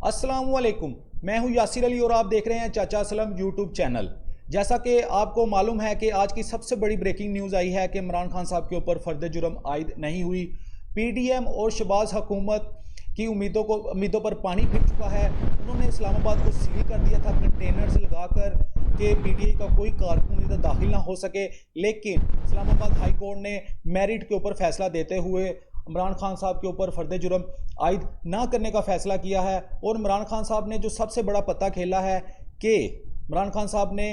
अस्सलाम वालेकुम, मैं हूं यासिर अली और आप देख रहे हैं चाचा असलम यूट्यूब चैनल। जैसा कि आपको मालूम है कि आज की सबसे बड़ी ब्रेकिंग न्यूज़ आई है कि इमरान खान साहब के ऊपर फर्द जुर्म आयद नहीं हुई। पीडीएम और शहबाज हुकूमत की उम्मीदों पर पानी फिर चुका है। उन्होंने इस्लामाबाद को सील कर दिया था कंटेनर्स लगाकर कि पीटीआई का कोई कारकुन इधर दाखिल ना हो सके, लेकिन इस्लामाबाद हाई कोर्ट ने मेरिट के ऊपर फैसला देते हुए इमरान खान साहब के ऊपर फर्द जुर्म आयद ना करने का फैसला किया है। और इमरान खान साहब ने जो सबसे बड़ा पत्ता खेला है कि इमरान खान साहब ने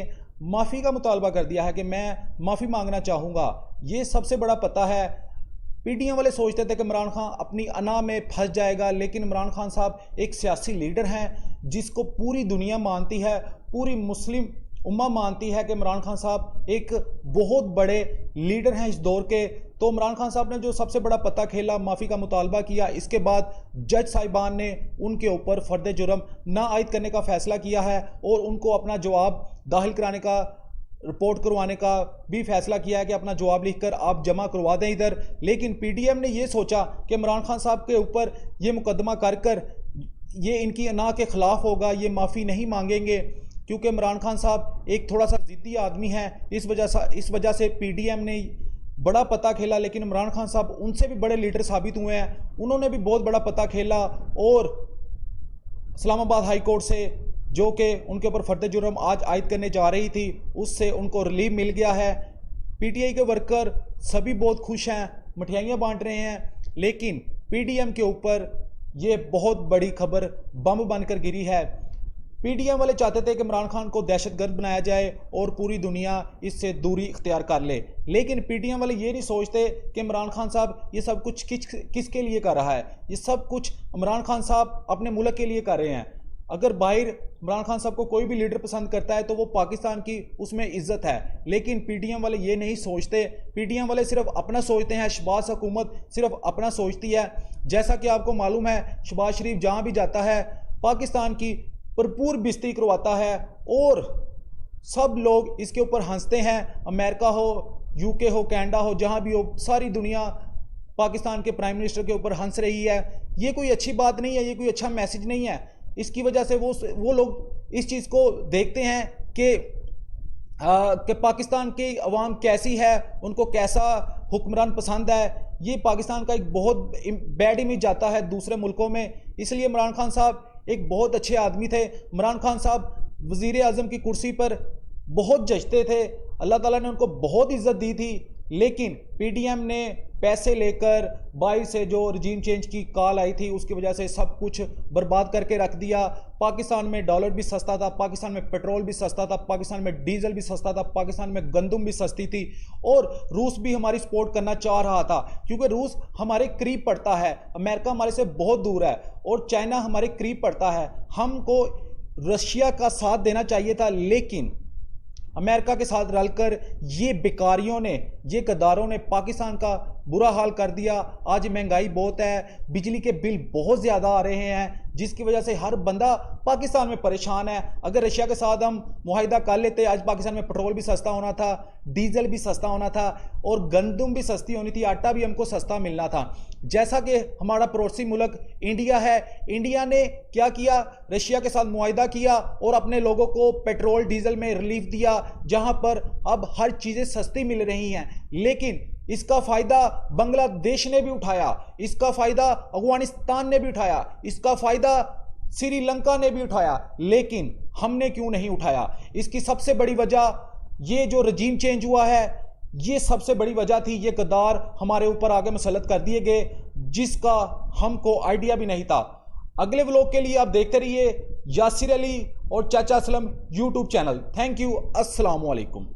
माफ़ी का मुतालबा कर दिया है कि मैं माफ़ी मांगना चाहूँगा। ये सबसे बड़ा पता है। पीडीएम वाले सोचते थे कि इमरान खान अपनी अना में फंस जाएगा, लेकिन इमरान खान साहब एक सियासी लीडर हैं जिसको पूरी दुनिया मानती है, पूरी मुस्लिम उम्मा मानती है कि इमरान खान साहब एक बहुत बड़े लीडर हैं इस दौर के। तो इमरान खान साहब ने जो सबसे बड़ा पत्ता खेला, माफ़ी का मुतालबा किया, इसके बाद जज साहिबान ने उनके ऊपर फर्द जुर्म ना आयद करने का फैसला किया है और उनको अपना जवाब दाखिल कराने का, रिपोर्ट करवाने का भी फैसला किया है कि अपना जवाब लिखकर आप जमा करवा दें इधर। लेकिन पीडीएम ने ये सोचा कि इमरान खान साहब के ऊपर ये मुकदमा कर ये इनकी अना के ख़िलाफ़ होगा, ये माफ़ी नहीं मांगेंगे, क्योंकि इमरान खान साहब एक थोड़ा सा ज़िद्दी आदमी है। इस वजह से पीडीएम ने बड़ा पता खेला, लेकिन इमरान खान साहब उनसे भी बड़े लीडर साबित हुए हैं। उन्होंने भी बहुत बड़ा पता खेला और इस्लामाबाद हाई कोर्ट से, जो कि उनके ऊपर फर्द जुर्म आज आयद करने जा रही थी, उससे उनको रिलीफ मिल गया है। पीटीआई के वर्कर सभी बहुत खुश हैं, मिठाइयाँ बांट रहे हैं, लेकिन पीडीएम के ऊपर ये बहुत बड़ी खबर बम बनकर गिरी है। पीडीएम वाले चाहते थे कि इमरान खान को दहशतगर्द बनाया जाए और पूरी दुनिया इससे दूरी इख्तियार कर ले, लेकिन पीडीएम वाले ये नहीं सोचते कि इमरान खान साहब ये सब कुछ किसके लिए कर रहा है। ये सब कुछ इमरान खान साहब अपने मुल्क के लिए कर रहे हैं। अगर बाहर इमरान खान साहब को कोई भी लीडर पसंद करता है तो वो पाकिस्तान की उसमें इज्जत है, लेकिन पीडीएम वाले ये नहीं सोचते। पीडीएम वाले सिर्फ अपना सोचते हैं, शहबाज हुकूमत सिर्फ अपना सोचती है। जैसा कि आपको मालूम है, शहबाज शरीफ जहाँ भी जाता है पाकिस्तान की भरपूर बेइज्जती करवाता है और सब लोग इसके ऊपर हंसते हैं। अमेरिका हो, यूके हो, कनाडा हो, जहाँ भी हो, सारी दुनिया पाकिस्तान के प्राइम मिनिस्टर के ऊपर हंस रही है। ये कोई अच्छी बात नहीं है, ये कोई अच्छा मैसेज नहीं है। इसकी वजह से वो लोग इस चीज़ को देखते हैं कि पाकिस्तान की अवाम कैसी है, उनको कैसा हुक्मरान पसंद है। ये पाकिस्तान का एक बहुत बैड इमेज जाता है दूसरे मुल्कों में। इसलिए इमरान खान साहब एक बहुत अच्छे आदमी थे। इमरान खान साहब वज़ीर आज़म की कुर्सी पर बहुत जचते थे, अल्लाह ताला ने उनको बहुत इज्जत दी थी, लेकिन पीडीएम ने पैसे लेकर बाहर से जो रजीम चेंज की कॉल आई थी उसकी वजह से सब कुछ बर्बाद करके रख दिया। पाकिस्तान में डॉलर भी सस्ता था, पाकिस्तान में पेट्रोल भी सस्ता था, पाकिस्तान में डीजल भी सस्ता था, पाकिस्तान में गंदम भी सस्ती थी और रूस भी हमारी सपोर्ट करना चाह रहा था, क्योंकि रूस हमारे करीब पड़ता है, अमेरिका हमारे से बहुत दूर है और चाइना हमारे करीब पड़ता है। हमको रशिया का साथ देना चाहिए था, लेकिन अमेरिका के साथ रलकर ये बेकारियों ने, ये गद्दारों ने पाकिस्तान का बुरा हाल कर दिया। आज महंगाई बहुत है, बिजली के बिल बहुत ज़्यादा आ रहे हैं, जिसकी वजह से हर बंदा पाकिस्तान में परेशान है। अगर रशिया के साथ हम मुआहिदा कर लेते, आज पाकिस्तान में पेट्रोल भी सस्ता होना था, डीजल भी सस्ता होना था और गंदम भी सस्ती होनी थी, आटा भी हमको सस्ता मिलना था। जैसा कि हमारा पड़ोसी मुल्क इंडिया है, इंडिया ने क्या किया, रशिया के साथ मुआहिदा किया और अपने लोगों को पेट्रोल डीजल में रिलीफ दिया, जहां पर अब हर चीज़ें सस्ती मिल रही हैं। लेकिन इसका फ़ायदा बांग्लादेश ने भी उठाया, इसका फ़ायदा अफगानिस्तान ने भी उठाया, इसका फ़ायदा श्रीलंका ने भी उठाया, लेकिन हमने क्यों नहीं उठाया? इसकी सबसे बड़ी वजह ये जो रजीम चेंज हुआ है, ये सबसे बड़ी वजह थी। ये गद्दार हमारे ऊपर आगे मुसल्लत कर दिए गए, जिसका हमको आइडिया भी नहीं था। अगले व्लॉग के लिए आप देखते रहिए यासिर अली और चाचा Aslam YouTube channel. Thank you, अस्सलाम वालेकुम।